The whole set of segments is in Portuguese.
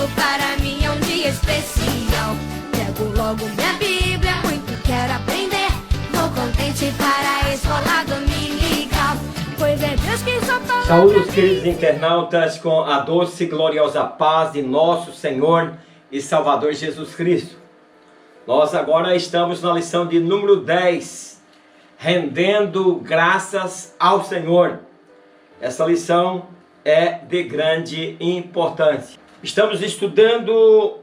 domingo para mim é um dia especial. Pego logo minha Bíblia, muito quero aprender. Vou contente para a escola dominical, pois é Deus quem só fala. Saúde os queridos internautas com a doce e gloriosa paz de nosso Senhor e Salvador Jesus Cristo. Nós agora estamos na lição de número 10, rendendo graças ao Senhor. Essa lição é de grande importância. Estamos estudando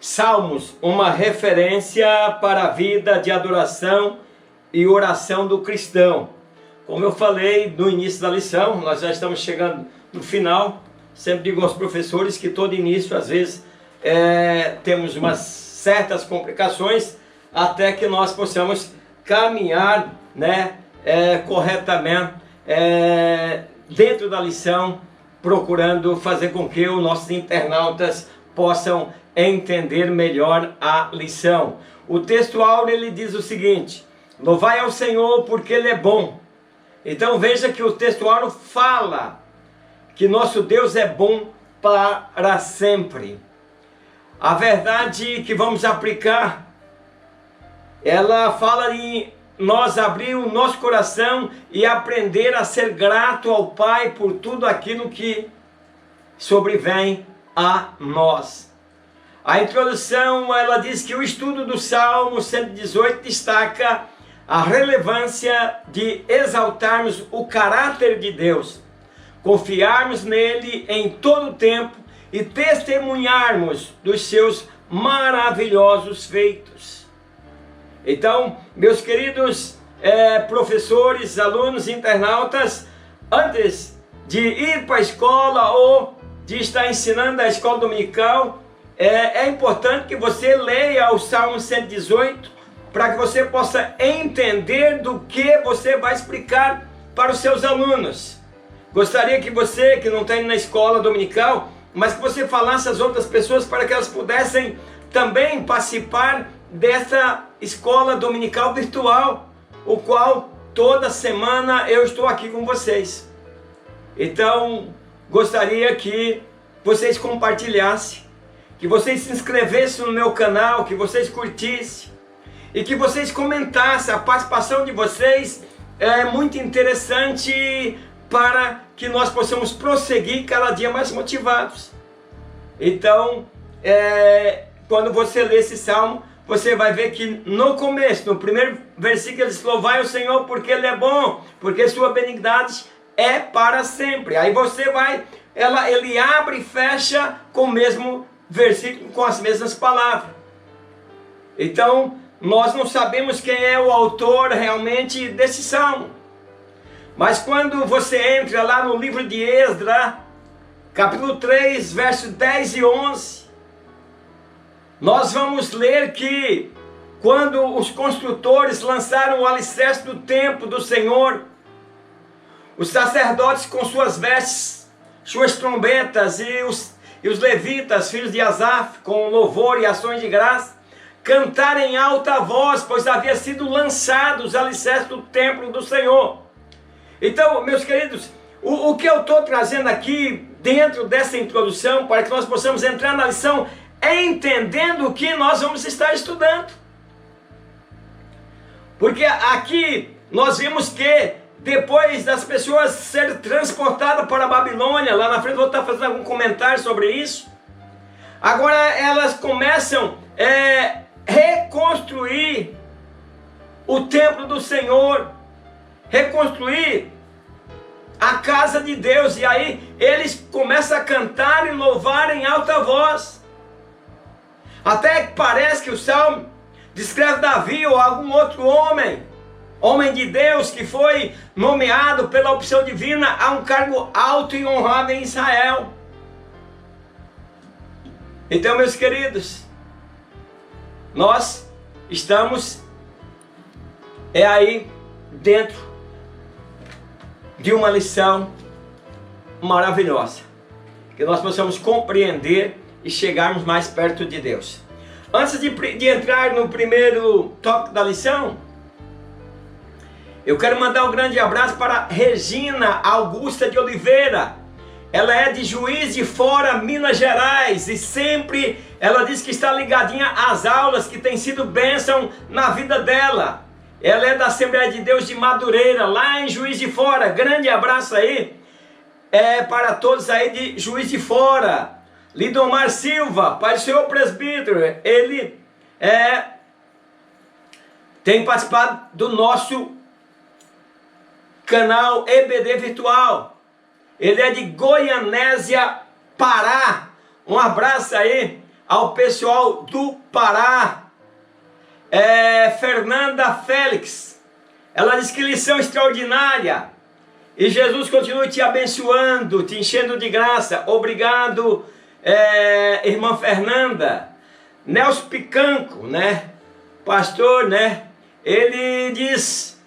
Salmos, uma referência para a vida de adoração e oração do cristão. Como eu falei no início da lição, nós já estamos chegando no final. Sempre digo aos professores que todo início, às vezes, temos umas certas complicações até que nós possamos caminhar, corretamente dentro da lição, procurando fazer com que os nossos internautas possam entender melhor a lição. O texto áureo ele diz o seguinte: louvai ao Senhor porque Ele é bom. Então veja que o texto áureo fala que nosso Deus é bom para sempre. A verdade que vamos aplicar, ela fala em nós abrir o nosso coração e aprender a ser grato ao Pai por tudo aquilo que sobrevém a nós. A introdução, ela diz que o estudo do Salmo 118 destaca a relevância de exaltarmos o caráter de Deus, confiarmos nele em todo o tempo e testemunharmos dos seus maravilhosos feitos. Então, meus queridos professores, alunos, internautas, antes de ir para a escola ou de estar ensinando a escola dominical, é importante que você leia o Salmo 118 para que você possa entender do que você vai explicar para os seus alunos. Gostaria que você, que não está indo na escola dominical, mas que você falasse às outras pessoas para que elas pudessem também participar dessa escola dominical virtual, o qual toda semana eu estou aqui com vocês. Então, gostaria que vocês compartilhassem, que vocês se inscrevessem no meu canal, que vocês curtissem e que vocês comentassem. A participação de vocês é muito interessante para que nós possamos prosseguir cada dia mais motivados. Então, quando você lê esse salmo, você vai ver que no começo, no primeiro versículo, ele diz: louvai o Senhor porque Ele é bom, porque sua benignidade é para sempre. Aí você vai, ele abre e fecha com o mesmo versículo, com as mesmas palavras. Então, nós não sabemos quem é o autor realmente desse salmo. Mas quando você entra lá no livro de Esdras, capítulo 3, versos 10 e 11, nós vamos ler que quando os construtores lançaram o alicerce do templo do Senhor, os sacerdotes com suas vestes, suas trombetas e os levitas, filhos de Asaf, com louvor e ações de graça, cantaram em alta voz, pois havia sido lançados os alicerces do templo do Senhor. Então, meus queridos, o que eu estou trazendo aqui dentro dessa introdução, para que nós possamos entrar na lição entendendo o que nós vamos estar estudando. Porque aqui nós vimos que depois das pessoas serem transportadas para a Babilônia, lá na frente eu vou estar fazendo algum comentário sobre isso, agora elas começam a reconstruir o templo do Senhor, reconstruir a casa de Deus, e aí eles começam a cantar e louvar em alta voz. Até que parece que o Salmo descreve Davi ou algum outro homem de Deus que foi nomeado pela opção divina a um cargo alto e honrado em Israel. Então, meus queridos, nós estamos aí dentro de uma lição maravilhosa, que nós possamos compreender e chegarmos mais perto de Deus. Antes de entrar no primeiro tópico da lição, eu quero mandar um grande abraço para Regina Augusta de Oliveira, ela é de Juiz de Fora, Minas Gerais, e sempre ela diz que está ligadinha às aulas que tem sido bênção na vida dela. Ela é da Assembleia de Deus de Madureira, lá em Juiz de Fora. Grande abraço aí para todos aí de Juiz de Fora. Lidomar Silva, Pai do Senhor presbítero, ele tem participado do nosso canal EBD Virtual. Ele é de Goianésia, Pará. Um abraço aí ao pessoal do Pará. Fernanda Félix, ela diz que lição extraordinária. E Jesus continue te abençoando, te enchendo de graça. Obrigado, irmã Fernanda. Nelson Picanco, né? Pastor, né? Ele diz: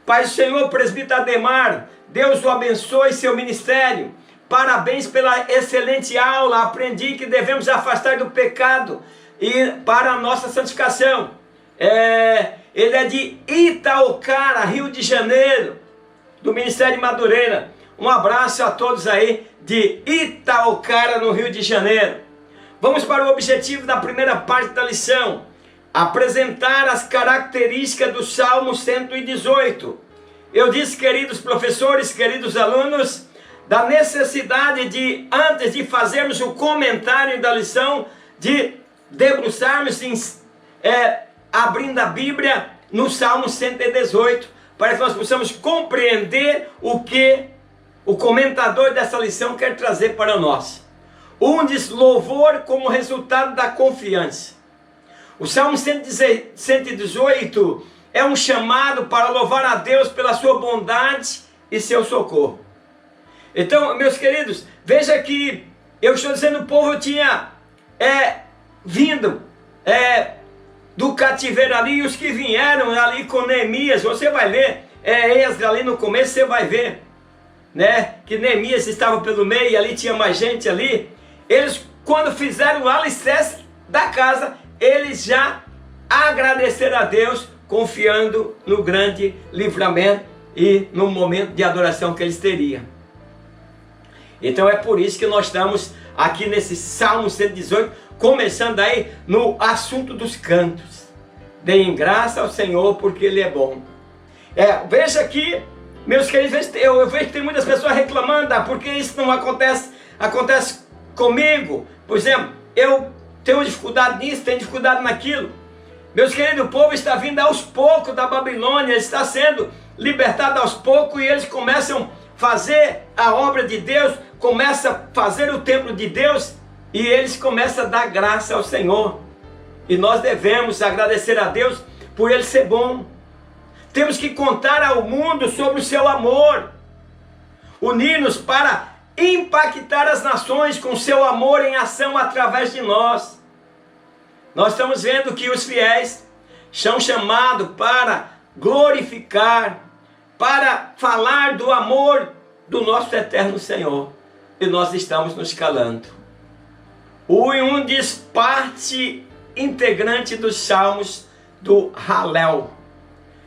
Pai do Senhor, presbítero Ademar, Deus o abençoe seu ministério. Parabéns pela excelente aula. Aprendi que devemos afastar do pecado e para a nossa santificação. Ele é de Itaocara, Rio de Janeiro, do Ministério de Madureira. Um abraço a todos aí de Itaocara, no Rio de Janeiro. Vamos para o objetivo da primeira parte da lição: apresentar as características do Salmo 118. Eu disse, queridos professores, queridos alunos, da necessidade de, antes de fazermos o comentário da lição, de debruçarmos abrindo a Bíblia no Salmo 118, para que nós possamos compreender o que o comentador dessa lição quer trazer para nós. Diz louvor como resultado da confiança. O Salmo 118 é um chamado para louvar a Deus pela sua bondade e seu socorro. Então, meus queridos, veja que eu estou dizendo o povo tinha vindo do cativeiro ali, e os que vieram ali com Neemias, você vai ler Esdras ali no começo, você vai ver, né, que Neemias estava pelo meio, e ali tinha mais gente ali. Eles, quando fizeram o alicerce da casa, eles já agradeceram a Deus, confiando no grande livramento e no momento de adoração que eles teriam. Então é por isso que nós estamos aqui nesse Salmo 118, começando aí no assunto dos cantos. Deem graça ao Senhor, porque Ele é bom. Veja aqui, meus queridos, eu vejo que tem muitas pessoas reclamando, porque isso não acontece comigo. Por exemplo, eu tenho dificuldade nisso, tenho dificuldade naquilo. Meus queridos, o povo está vindo aos poucos da Babilônia, está sendo libertado aos poucos, e eles começam a fazer a obra de Deus, começam a fazer o templo de Deus, e eles começam a dar graça ao Senhor. E nós devemos agradecer a Deus por Ele ser bom. Temos que contar ao mundo sobre o seu amor, unir-nos para impactar as nações com seu amor em ação através de nós. Nós estamos vendo que os fiéis são chamados para glorificar, para falar do amor do nosso eterno Senhor. E nós estamos nos calando. Um diz parte integrante dos salmos do Halel,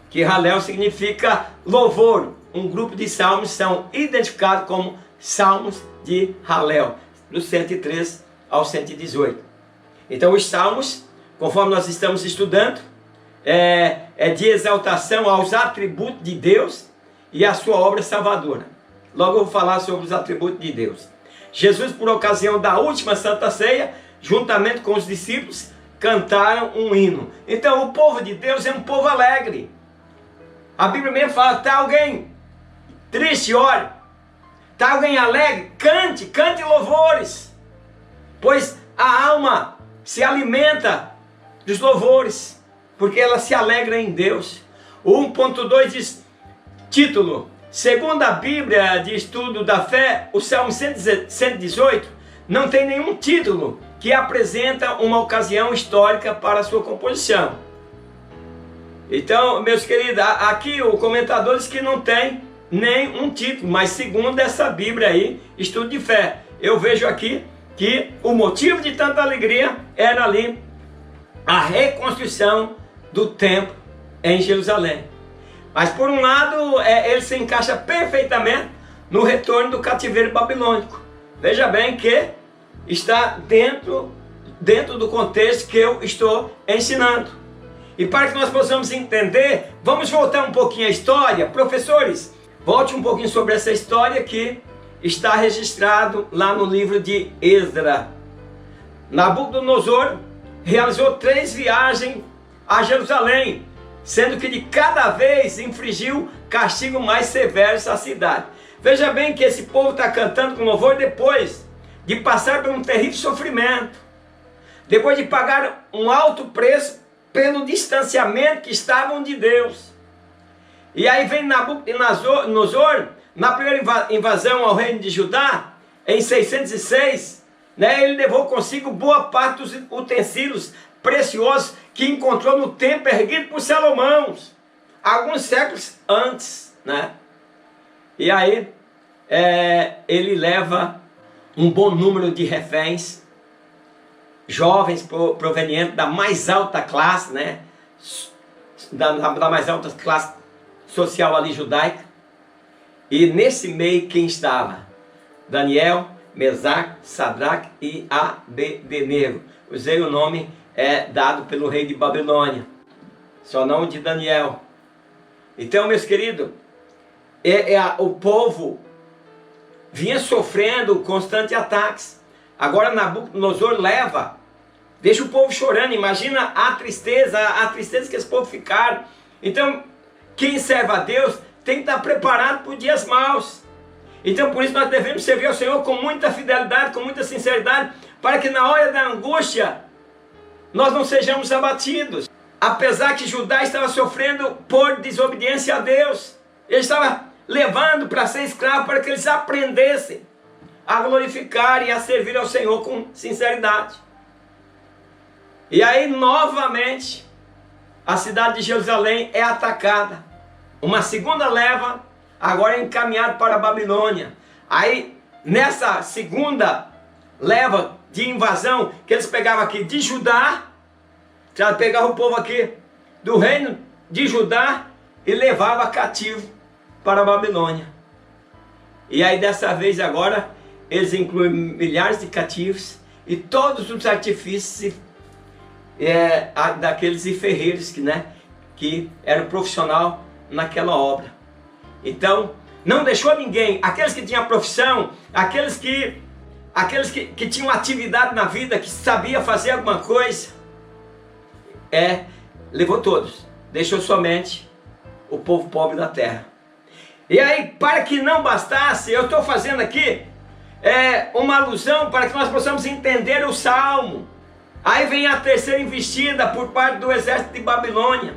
que Halel significa louvor. Um grupo de salmos são identificados como salmos de Halel, do 103 ao 118. Então os salmos, conforme nós estamos estudando, é de exaltação aos atributos de Deus e à sua obra salvadora. Logo eu vou falar sobre os atributos de Deus. Jesus, por ocasião da última Santa Ceia, juntamente com os discípulos, cantaram um hino. Então o povo de Deus é um povo alegre. A Bíblia mesmo fala: está alguém triste, ore. Está alguém alegre, cante louvores. Pois a alma se alimenta dos louvores, porque ela se alegra em Deus. O 1.2 diz, título: segundo a Bíblia de Estudo da Fé, o Salmo 118 não tem nenhum título que apresenta uma ocasião histórica para a sua composição. Então, meus queridos, aqui o comentador diz que não tem nenhum título, mas segundo essa Bíblia aí, Estudo de Fé, eu vejo aqui que o motivo de tanta alegria era ali a reconstrução do templo em Jerusalém. Mas por um lado, ele se encaixa perfeitamente no retorno do cativeiro babilônico. Veja bem que está dentro do contexto que eu estou ensinando. E para que nós possamos entender, vamos voltar um pouquinho à história. Professores, volte um pouquinho sobre essa história que está registrado lá no livro de Esdras. Nabucodonosor realizou 3 viagens a Jerusalém, sendo que de cada vez infligiu castigo mais severo à cidade. Veja bem que esse povo está cantando com louvor depois de passar por um terrível sofrimento, depois de pagar um alto preço pelo distanciamento que estavam de Deus. E aí vem Nabucodonosor, na primeira invasão ao reino de Judá, em 606, ele levou consigo boa parte dos utensílios preciosos que encontrou no templo erguido por Salomão, alguns séculos antes, E aí ele leva um bom número de reféns, jovens provenientes da mais alta classe, da mais alta classe social ali judaica. E nesse meio quem estava? Daniel, Mesaque, Sadraque e Abednego. Usei o nome dado pelo rei de Babilônia, só não de Daniel. Então, meus queridos, o povo vinha sofrendo constantes ataques. Agora Nabucodonosor deixa o povo chorando. Imagina a tristeza que esse povo ficaram. Então, quem serve a Deus tem que estar preparado por dias maus. Então, por isso nós devemos servir ao Senhor com muita fidelidade, com muita sinceridade, para que na hora da angústia nós não sejamos abatidos. Apesar que Judá estava sofrendo por desobediência a Deus, ele estava levando para ser escravo, para que eles aprendessem a glorificar e a servir ao Senhor com sinceridade. E aí novamente a cidade de Jerusalém é atacada. Uma segunda leva agora é encaminhada para a Babilônia. Aí nessa segunda leva de invasão que eles pegavam aqui de Judá, pegavam o povo aqui do reino de Judá e levava cativo para a Babilônia. E aí dessa vez agora eles incluem milhares de cativos e todos os artifícios daqueles ferreiros que eram profissional naquela obra. Então não deixou ninguém, aqueles que tinham profissão, aqueles que tinham atividade na vida, que sabia fazer alguma coisa, levou todos, deixou somente o povo pobre da terra. E aí, para que não bastasse, eu estou fazendo aqui uma alusão para que nós possamos entender o Salmo. Aí vem a terceira investida por parte do exército de Babilônia,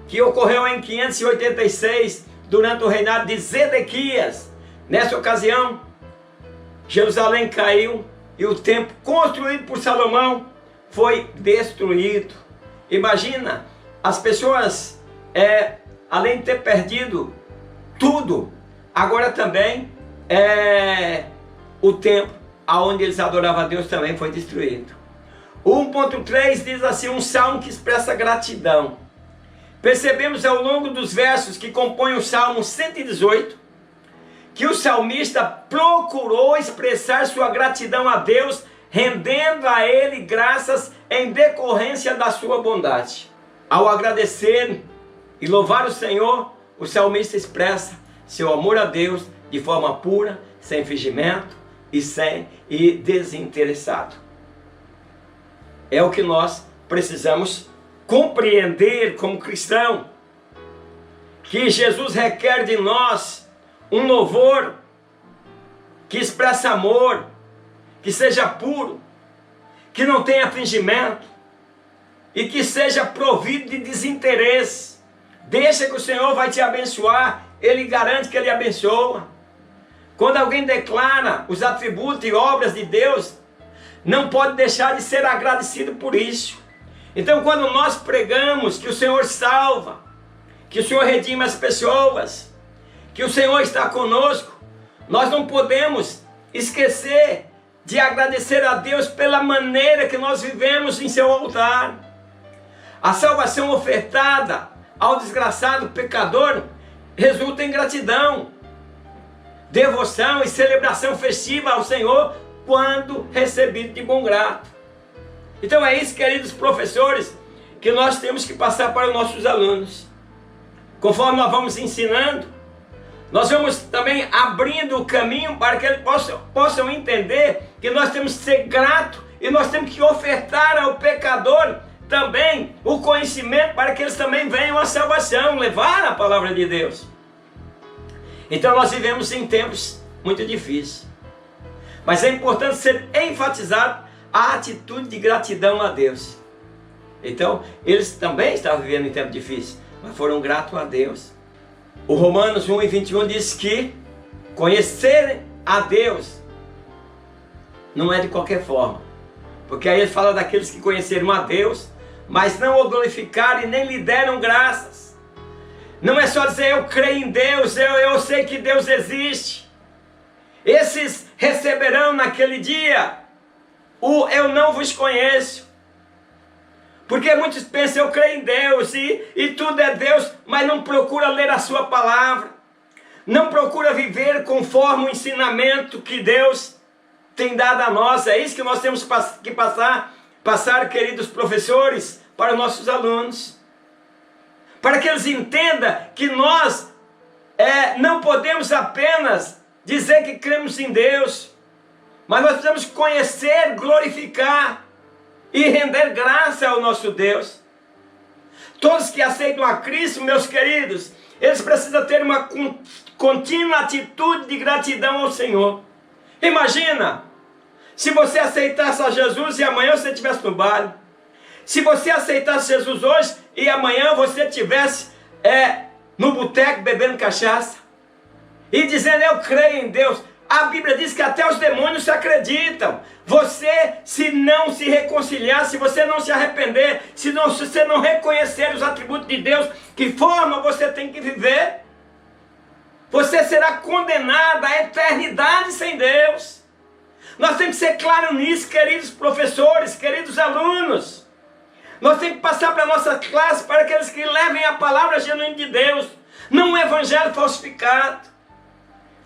que ocorreu em 586, durante o reinado de Zedequias. Nessa ocasião, Jerusalém caiu e o templo construído por Salomão foi destruído. Imagina, as pessoas, além de ter perdido tudo, agora também o templo onde eles adoravam a Deus também foi destruído. O 1.3 diz assim, um salmo que expressa gratidão. Percebemos ao longo dos versos que compõem o Salmo 118, que o salmista procurou expressar sua gratidão a Deus, rendendo a Ele graças em decorrência da sua bondade. Ao agradecer e louvar o Senhor, o salmista expressa seu amor a Deus de forma pura, sem fingimento e desinteressado. É o que nós precisamos compreender como cristão, que Jesus requer de nós um louvor que expressa amor, que seja puro, que não tenha fingimento e que seja provido de desinteresse. Deixa que o Senhor vai te abençoar, Ele garante que Ele abençoa. Quando alguém declara os atributos e obras de Deus, não pode deixar de ser agradecido por isso. Então, quando nós pregamos que o Senhor salva, que o Senhor redime as pessoas, que o Senhor está conosco, nós não podemos esquecer de agradecer a Deus pela maneira que nós vivemos em seu altar. A salvação ofertada ao desgraçado pecador resulta em gratidão. devoção e celebração festiva ao Senhor quando recebido de bom grado. Então é isso, queridos professores, que nós temos que passar para os nossos alunos. Conforme nós vamos ensinando, nós vamos também abrindo o caminho para que eles possam entender que nós temos que ser gratos e nós temos que ofertar ao pecador também o conhecimento para que eles também venham à salvação, levar a palavra de Deus. Então nós vivemos em tempos muito difíceis, mas é importante ser enfatizado a atitude de gratidão a Deus. Então eles também estavam vivendo em tempos difíceis, mas foram gratos a Deus. O Romanos 1:21 diz que conhecer a Deus não é de qualquer forma, porque aí ele fala daqueles que conheceram a Deus, mas não o glorificaram e nem lhe deram graças. Não é só dizer eu creio em Deus, eu sei que Deus existe. Esses receberão naquele dia o eu não vos conheço. Porque muitos pensam eu creio em Deus e tudo é Deus, mas não procura ler a sua palavra. Não procura viver conforme o ensinamento que Deus tem dado a nós. É isso que nós temos que passar, queridos professores, para os nossos alunos. Para que eles entendam que nós não podemos apenas dizer que cremos em Deus, mas nós precisamos conhecer, glorificar e render graça ao nosso Deus. Todos que aceitam a Cristo, meus queridos, eles precisam ter uma contínua atitude de gratidão ao Senhor. Imagina, se você aceitasse a Jesus e amanhã você estivesse no baile. Se você aceitasse Jesus hoje e amanhã você estivesse no boteco bebendo cachaça e dizendo eu creio em Deus. A Bíblia diz que até os demônios se acreditam. Você, se não se reconciliar, se você não se arrepender, se você não reconhecer os atributos de Deus, que forma você tem que viver, você será condenado à eternidade sem Deus. Nós temos que ser claros nisso, queridos professores, queridos alunos. Nós temos que passar para a nossa classe para aqueles que levem a palavra genuína de Deus, não um evangelho falsificado.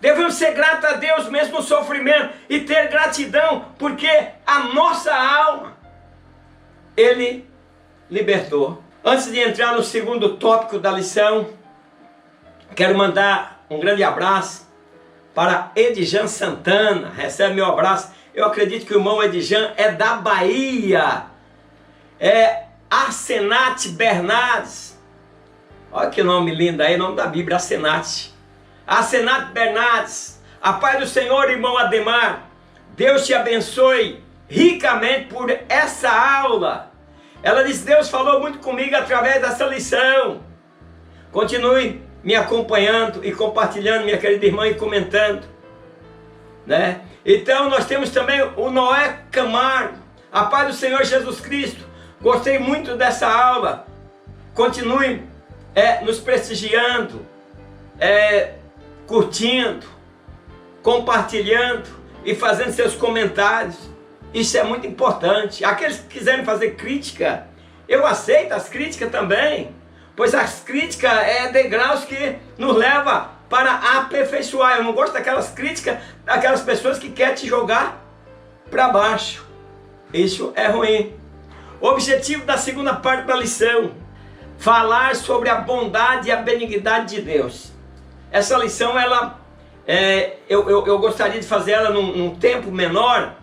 Devemos ser gratos a Deus mesmo no sofrimento e ter gratidão, porque a nossa alma Ele libertou. Antes de entrar no segundo tópico da lição, quero mandar um grande abraço para Edjan Santana. Recebe meu abraço. Eu acredito que o irmão Edjan é da Bahia. É Arsenate Bernardes. Olha que nome lindo aí, nome da Bíblia, Arsenate. Arsenate Bernardes, a paz do Senhor, irmão Ademar. Deus te abençoe ricamente por essa aula. Ela disse, Deus falou muito comigo através dessa lição. Continue me acompanhando e compartilhando, minha querida irmã, e comentando, né? Então nós temos também o Noé Camargo. A paz do Senhor Jesus Cristo. Gostei muito dessa aula. Continue nos prestigiando, curtindo, compartilhando e fazendo seus comentários. Isso é muito importante. Aqueles que quiserem fazer crítica, eu aceito as críticas também, pois as críticas degraus que nos leva para aperfeiçoar. Eu não gosto daquelas críticas, daquelas pessoas que querem te jogar para baixo. Isso é ruim. O objetivo da segunda parte da lição: falar sobre a bondade e a benignidade de Deus. Essa lição, eu gostaria de fazer ela num tempo menor,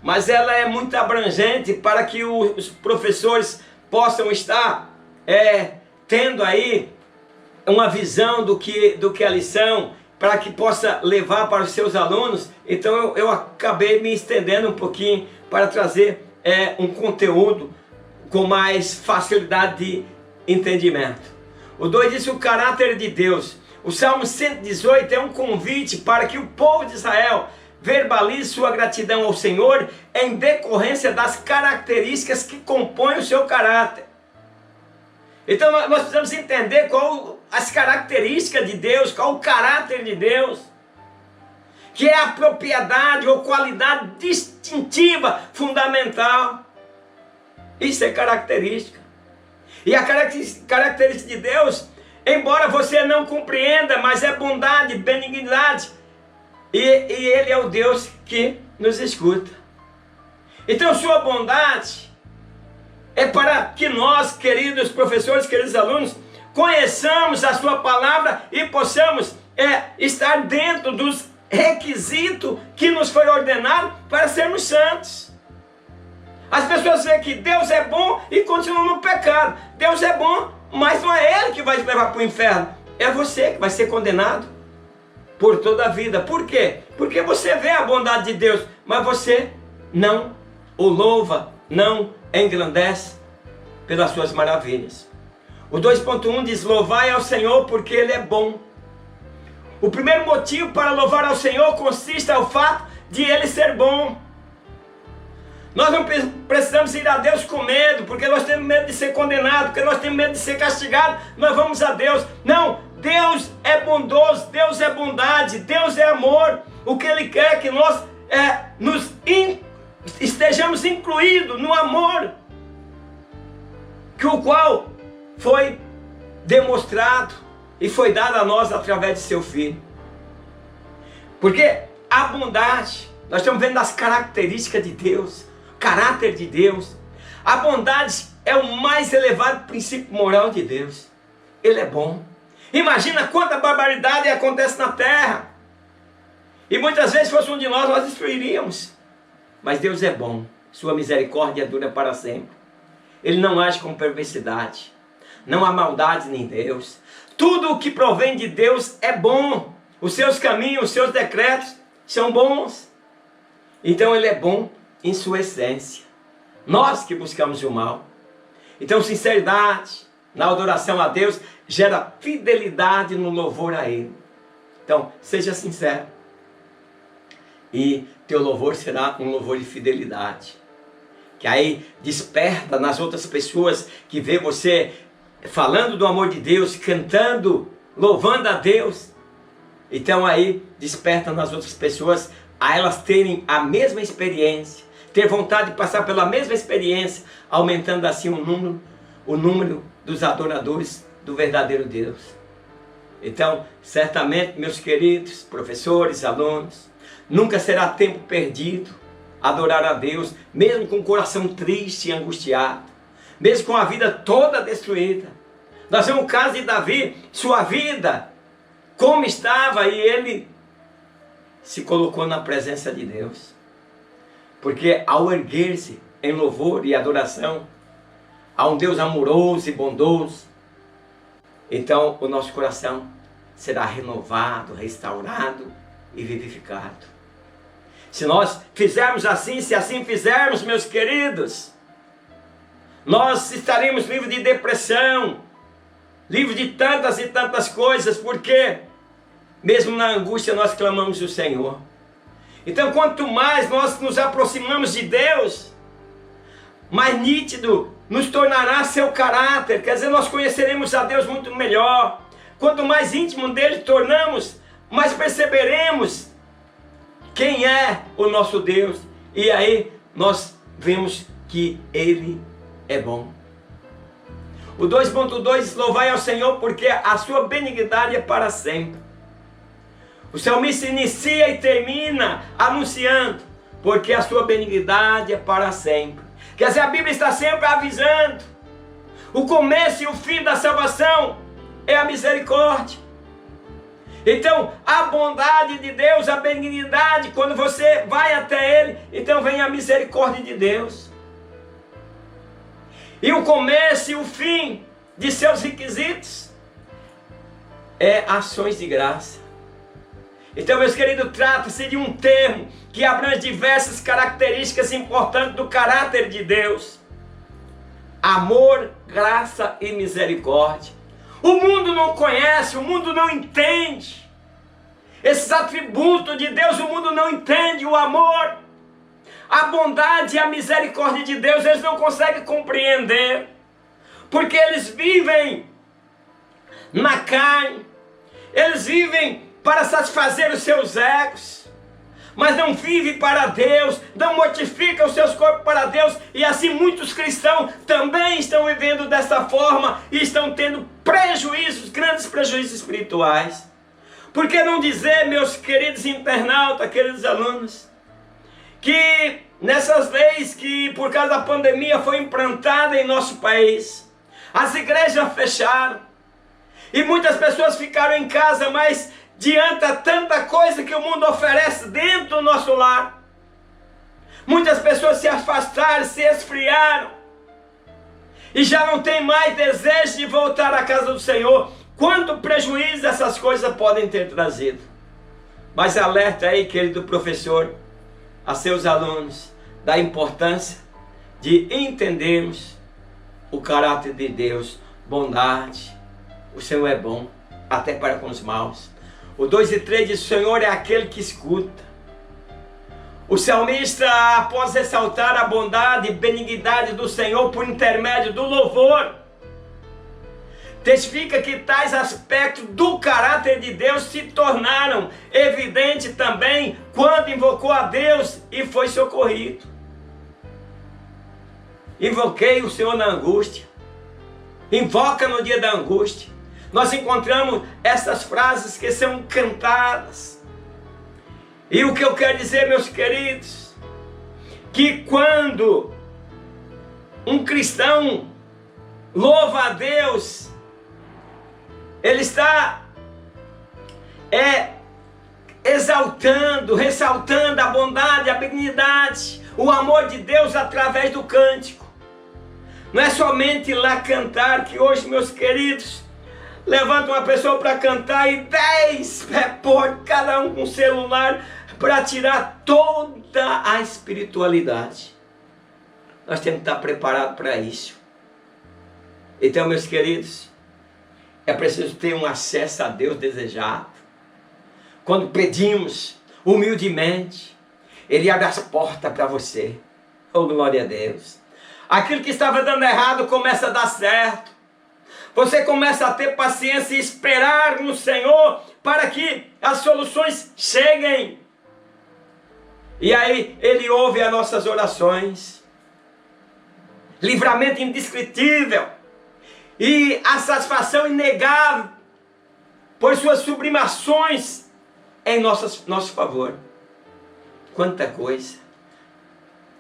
mas ela é muito abrangente para que os professores possam estar tendo aí uma visão do que a lição, para que possa levar para os seus alunos. Então eu acabei me estendendo um pouquinho para trazer um conteúdo com mais facilidade de entendimento. O 2 diz o caráter de Deus. O Salmo 118 é um convite para que o povo de Israel verbalize sua gratidão ao Senhor em decorrência das características que compõem o seu caráter. Então nós precisamos entender qual as características de Deus, qual o caráter de Deus, que é a propriedade ou qualidade distintiva, fundamental. Isso é característica. E a característica de Deus, embora você não compreenda, mas é bondade, benignidade, E Ele é o Deus que nos escuta. Então sua bondade é para que nós, queridos professores, queridos alunos, conheçamos a sua palavra e possamos estar dentro dos requisitos que nos foi ordenado para sermos santos. As pessoas veem que Deus é bom e continuam no pecado. Deus é bom, mas não é Ele que vai te levar para o inferno. É você que vai ser condenado por toda a vida. Por quê? Porque você vê a bondade de Deus, mas você não o louva, não engrandece pelas suas maravilhas. O 2.1 diz: louvai ao Senhor porque Ele é bom. O primeiro motivo para louvar ao Senhor consiste ao fato de Ele ser bom. Nós não precisamos ir a Deus com medo, porque nós temos medo de ser condenado, porque nós temos medo de ser castigado, nós vamos a Deus. Não, Deus é bondoso, Deus é bondade, Deus é amor. O que Ele quer é que nós estejamos incluídos no amor, que o qual foi demonstrado e foi dado a nós através de seu Filho. Porque a bondade, nós estamos vendo as características de Deus, caráter de Deus. A bondade é o mais elevado princípio moral de Deus. Ele é bom. Imagina quanta barbaridade acontece na terra. E muitas vezes, se fosse um de nós destruiríamos. Mas Deus é bom. Sua misericórdia dura para sempre. Ele não age com perversidade. Não há maldade em Deus. Tudo o que provém de Deus é bom. Os seus caminhos, os seus decretos são bons. Então Ele é bom em sua essência. Nós que buscamos o mal. Então sinceridade na adoração a Deus gera fidelidade no louvor a Ele. Então seja sincero. E teu louvor será um louvor de fidelidade. Que aí desperta nas outras pessoas que vê você falando do amor de Deus, cantando, louvando a Deus. Então aí desperta nas outras pessoas a elas terem a mesma experiência, ter vontade de passar pela mesma experiência, aumentando assim o número dos adoradores do verdadeiro Deus. Então, certamente, meus queridos professores, alunos, nunca será tempo perdido adorar a Deus, mesmo com o coração triste e angustiado, mesmo com a vida toda destruída. Nós vemos o caso de Davi, sua vida, como estava, e ele se colocou na presença de Deus. Porque ao erguer-se em louvor e adoração a um Deus amoroso e bondoso, então o nosso coração será renovado, restaurado e vivificado. Se nós fizermos assim, se assim fizermos, meus queridos, nós estaremos livres de depressão, livres de tantas e tantas coisas, porque mesmo na angústia nós clamamos o Senhor. Então quanto mais nós nos aproximamos de Deus, mais nítido nos tornará seu caráter, quer dizer, nós conheceremos a Deus muito melhor. Quanto mais íntimo dele tornamos, mais perceberemos quem é o nosso Deus. E aí nós vemos que Ele é bom. O 2.2, louvai ao Senhor porque a sua benignidade é para sempre. O salmista inicia e termina anunciando, porque a sua benignidade é para sempre. Quer dizer, a Bíblia está sempre avisando. O começo e o fim da salvação é a misericórdia. Então, a bondade de Deus, a benignidade, quando você vai até Ele, então vem a misericórdia de Deus. E o começo e o fim de seus requisitos é ações de graça. Então, meus queridos, trata-se de um termo que abrange diversas características importantes do caráter de Deus: amor, graça e misericórdia. O mundo não conhece, o mundo não entende esses atributos de Deus. O mundo não entende o amor, a bondade e a misericórdia de Deus. Eles não conseguem compreender, porque eles vivem na carne, eles vivem para satisfazer os seus egos, mas não vivem para Deus, não mortificam os seus corpos para Deus. E assim muitos cristãos também estão vivendo dessa forma e estão tendo prejuízos, grandes prejuízos espirituais, Por que não dizer, meus queridos internautas, queridos alunos, que nessas leis que por causa da pandemia foi implantada em nosso país, as igrejas fecharam e muitas pessoas ficaram em casa, mas diante de tanta coisa que o mundo oferece dentro do nosso lar, muitas pessoas se afastaram, se esfriaram e já não tem mais desejo de voltar à casa do Senhor. Quanto prejuízo essas coisas podem ter trazido. Mas alerta aí, querido professor, a seus alunos, da importância de entendermos o caráter de Deus, bondade. O Senhor é bom, até para com os maus. O 2 e 3 diz: o Senhor é aquele que escuta. O salmista, após ressaltar a bondade e benignidade do Senhor por intermédio do louvor, testifica que tais aspectos do caráter de Deus se tornaram evidentes também quando invocou a Deus e foi socorrido. Invoquei o Senhor na angústia. Invoca no dia da angústia. Nós encontramos essas frases que são cantadas. E o que eu quero dizer, meus queridos, que quando um cristão louva a Deus, ele está exaltando, ressaltando a bondade, a benignidade, o amor de Deus através do cântico. Não é somente ir lá cantar, que hoje, meus queridos, levanta uma pessoa para cantar e 10 repórteres, cada um com celular, para tirar toda a espiritualidade. Nós temos que estar preparados para isso. Então, meus queridos, é preciso ter um acesso a Deus desejado. Quando pedimos humildemente, Ele abre as portas para você. Oh, glória a Deus. Aquilo que estava dando errado começa a dar certo. Você começa a ter paciência e esperar no Senhor para que as soluções cheguem. E aí Ele ouve as nossas orações. Livramento indescritível. E a satisfação inegável por suas sublimações em nosso favor. Quanta coisa.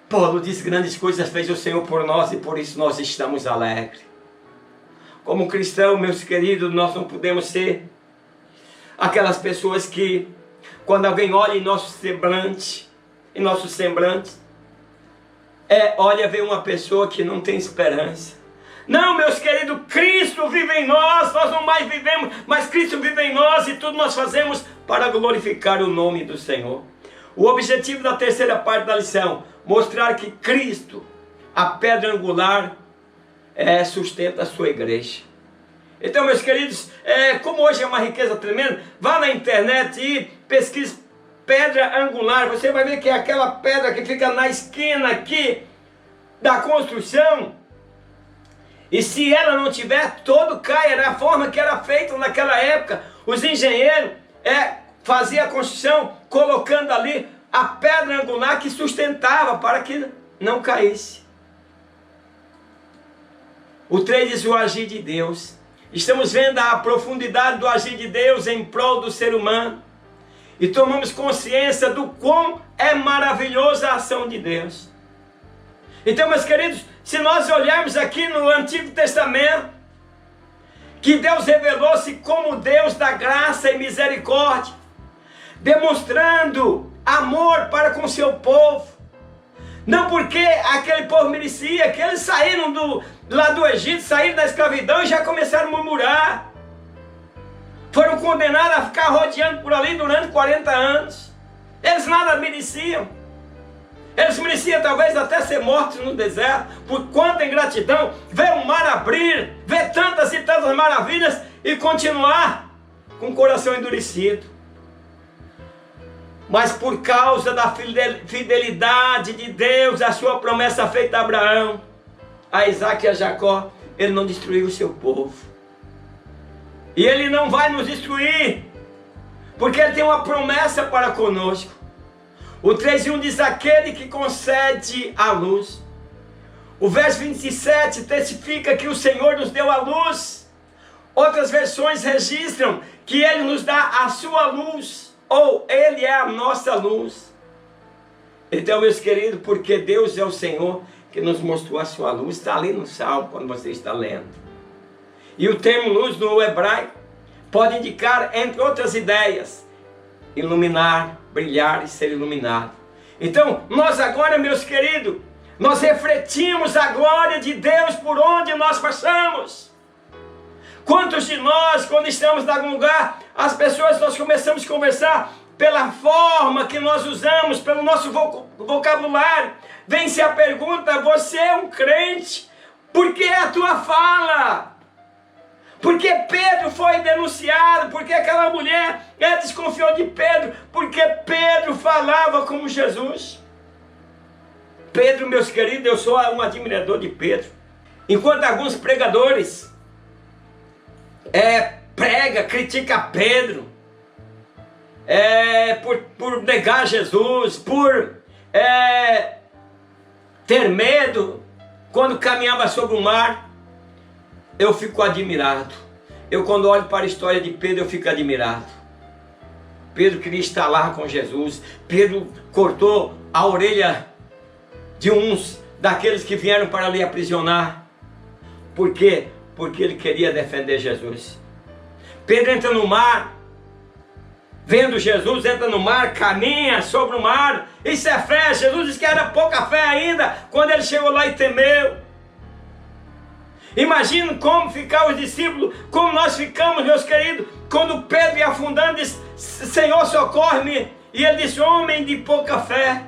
Paulo diz: grandes coisas fez o Senhor por nós e por isso nós estamos alegres. Como cristão, meus queridos, nós não podemos ser aquelas pessoas que, quando alguém olha em nosso semblante, olha, vê uma pessoa que não tem esperança. Não, meus queridos, Cristo vive em nós não mais vivemos, mas Cristo vive em nós e tudo nós fazemos para glorificar o nome do Senhor. O objetivo da terceira parte da lição, mostrar que Cristo, a pedra angular, sustenta a sua igreja. Então, meus queridos, como hoje é uma riqueza tremenda, vá na internet e pesquise pedra angular. Você vai ver que é aquela pedra que fica na esquina aqui da construção. E se ela não tiver, todo cai. Era a forma que era feita naquela época. Os engenheiros faziam a construção colocando ali a pedra angular que sustentava para que não caísse. O 3 diz o agir de Deus. Estamos vendo a profundidade do agir de Deus em prol do ser humano. E tomamos consciência do quão é maravilhosa a ação de Deus. Então, meus queridos, se nós olharmos aqui no Antigo Testamento, que Deus revelou-se como Deus da graça e misericórdia, demonstrando amor para com seu povo. Não porque aquele povo merecia, que eles saíram lá do Egito, saíram da escravidão e já começaram a murmurar. Foram condenados a ficar rodeando por ali durante 40 anos. Eles nada mereciam. Eles mereciam talvez até ser mortos no deserto, por quanta ingratidão, ver o mar abrir, ver tantas e tantas maravilhas e continuar com o coração endurecido. Mas por causa da fidelidade de Deus, a sua promessa feita a Abraão, a Isaac e a Jacó, Ele não destruiu o seu povo. E Ele não vai nos destruir, porque Ele tem uma promessa para conosco. O 3:1 diz: aquele que concede a luz. O verso 27 testifica que o Senhor nos deu a luz. Outras versões registram que Ele nos dá a sua luz, ou Ele é a nossa luz. Então, meus queridos, porque Deus é o Senhor que nos mostrou a sua luz, está ali no Salmo, quando você está lendo. E o termo luz no hebraico pode indicar, entre outras ideias, iluminar, brilhar e ser iluminado. Então, nós agora, meus queridos, nós refletimos a glória de Deus por onde nós passamos. Quantos de nós, quando estamos em algum lugar, as pessoas, nós começamos a conversar pela forma que nós usamos, pelo nosso vocabulário. Vem-se a pergunta: você é um crente? Por que a tua fala? Porque Pedro foi denunciado, porque aquela mulher desconfiou de Pedro, porque Pedro falava como Jesus. Pedro, meus queridos, eu sou um admirador de Pedro. Enquanto alguns pregadores critica Pedro, por negar Jesus, por ter medo quando caminhava sobre o mar, eu fico admirado. Eu, quando olho para a história de Pedro, eu fico admirado. Pedro queria estar lá com Jesus. Pedro cortou a orelha de uns daqueles que vieram para lhe aprisionar. Por quê? Porque ele queria defender Jesus. Pedro entra no mar, vendo Jesus, entra no mar, caminha sobre o mar. Isso é fé. Jesus disse que era pouca fé ainda, quando ele chegou lá e temeu. Imagina como ficaram os discípulos, como nós ficamos, meus queridos, quando Pedro ia afundando, disse: Senhor, socorre-me. E ele disse: homem de pouca fé.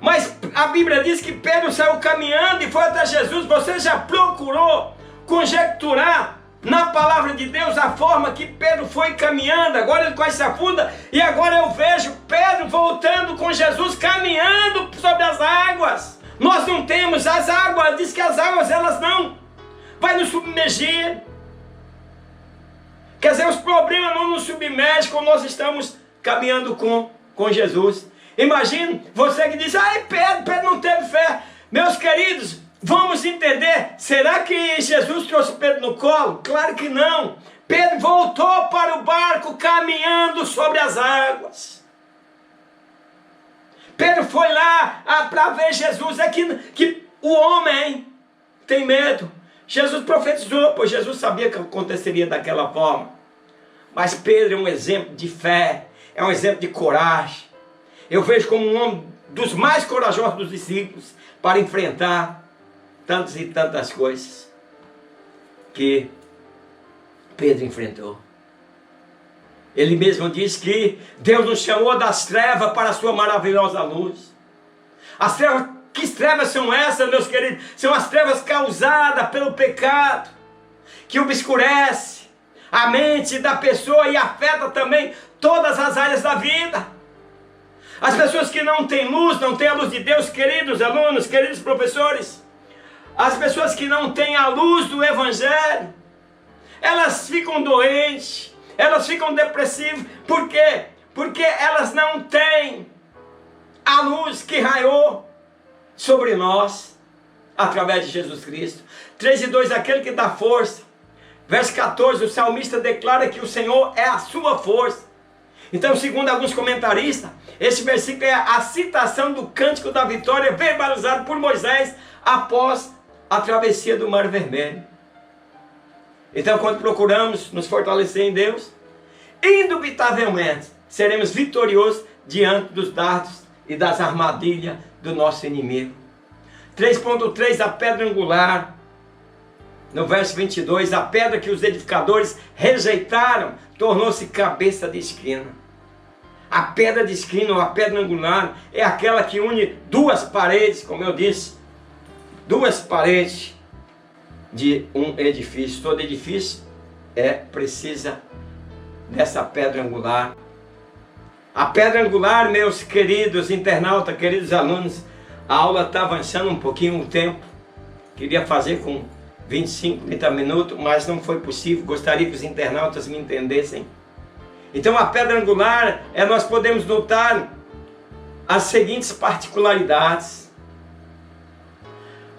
Mas a Bíblia diz que Pedro saiu caminhando e foi até Jesus. Você já procurou conjecturar na palavra de Deus a forma que Pedro foi caminhando? Agora ele quase se afunda, e agora eu vejo Pedro voltando com Jesus, caminhando sobre as águas. Nós não temos as águas, diz que as águas elas não vai nos submergir. Quer dizer, os problemas não nos submergem quando nós estamos caminhando com Jesus. Imagina você que diz: ai, Pedro não teve fé. Meus queridos, vamos entender, será que Jesus trouxe Pedro no colo? Claro que não. Pedro voltou para o barco caminhando sobre as águas. Pedro foi lá para ver Jesus. É que o homem tem medo. Jesus profetizou, pois Jesus sabia que aconteceria daquela forma. Mas Pedro é um exemplo de fé, é um exemplo de coragem. Eu vejo como um homem dos mais corajosos dos discípulos para enfrentar tantas e tantas coisas que Pedro enfrentou. Ele mesmo diz que Deus nos chamou das trevas para a sua maravilhosa luz. As trevas, que trevas são essas, meus queridos? São as trevas causadas pelo pecado, que obscurece a mente da pessoa e afeta também todas as áreas da vida. As pessoas que não têm luz, não têm a luz de Deus, queridos alunos, queridos professores, as pessoas que não têm a luz do Evangelho, elas ficam doentes, elas ficam depressivas. Por quê? Porque elas não têm a luz que raiou sobre nós através de Jesus Cristo. 3:2, aquele que dá força. Verso 14, o salmista declara que o Senhor é a sua força. Então, segundo alguns comentaristas, esse versículo é a citação do cântico da vitória verbalizado por Moisés após a travessia do Mar Vermelho. Então, quando procuramos nos fortalecer em Deus, indubitavelmente seremos vitoriosos diante dos dardos e das armadilhas do nosso inimigo. 3.3, a pedra angular. No verso 22, a pedra que os edificadores rejeitaram tornou-se cabeça de esquina. A pedra de esquina, ou a pedra angular, é aquela que une duas paredes, como eu disse, duas paredes de um edifício. Todo edifício precisa dessa pedra angular. A pedra angular, meus queridos internautas, queridos alunos, a aula está avançando um pouquinho o tempo. Queria fazer com 25, 30 minutos, mas não foi possível. Gostaria que os internautas me entendessem. Então a pedra angular, nós podemos notar as seguintes particularidades.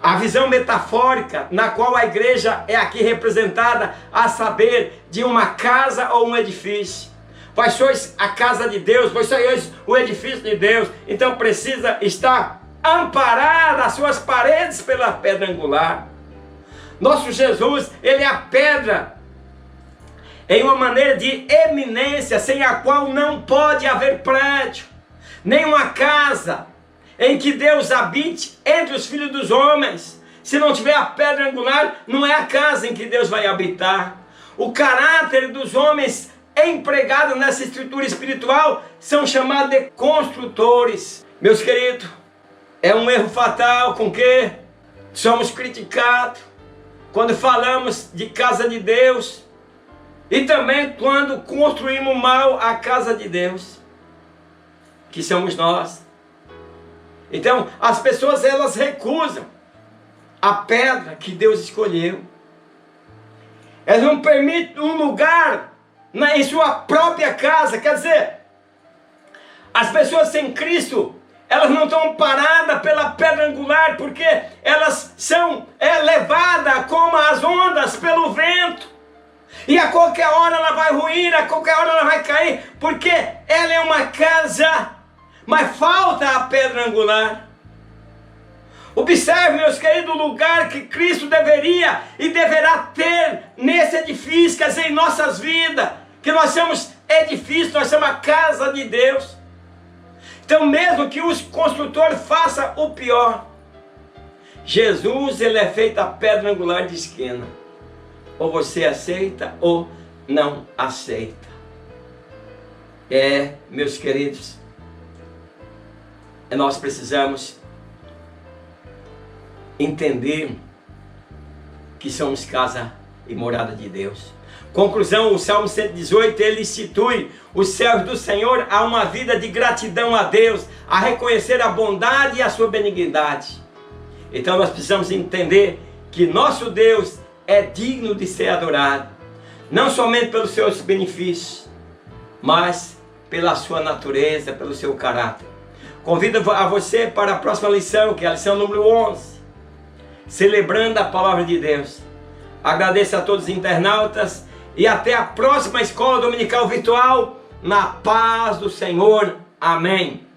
A visão metafórica na qual a igreja é aqui representada, a saber, de uma casa ou um edifício. Vós sois a casa de Deus, vós sois o edifício de Deus, então precisa estar amparada as suas paredes pela pedra angular. Nosso Jesus, ele é a pedra em uma maneira de eminência, sem a qual não pode haver prédio, nem uma casa em que Deus habite entre os filhos dos homens. Se não tiver a pedra angular, não é a casa em que Deus vai habitar. O caráter dos homens empregados nessa estrutura espiritual são chamados de construtores. Meus queridos, é um erro fatal com que somos criticados quando falamos de casa de Deus e também quando construímos mal a casa de Deus, que somos nós. Então, as pessoas, elas recusam a pedra que Deus escolheu. Elas não permitem um lugar em sua própria casa. Quer dizer, as pessoas sem Cristo, elas não estão paradas pela pedra angular, porque elas são levadas como as ondas pelo vento. E a qualquer hora ela vai ruir, a qualquer hora ela vai cair, porque ela é uma casa, mas falta a pedra angular. Observe, meus queridos, o lugar que Cristo deveria e deverá ter nesse edifício, quer dizer, em nossas vidas, que nós somos edifício, nós somos a casa de Deus. Então, mesmo que os construtores façam o pior, Jesus, ele é feito a pedra angular de esquina. Ou você aceita ou não aceita. Meus queridos, nós precisamos entender que somos casa e morada de Deus. Conclusão, o Salmo 118, ele institui os céus do Senhor a uma vida de gratidão a Deus, a reconhecer a bondade e a sua benignidade. Então nós precisamos entender que nosso Deus é digno de ser adorado, não somente pelos seus benefícios, mas pela sua natureza, pelo seu caráter. Convido a você para a próxima lição, que é a lição número 11, celebrando a palavra de Deus. Agradeço a todos os internautas e até a próxima escola dominical virtual, na paz do Senhor. Amém.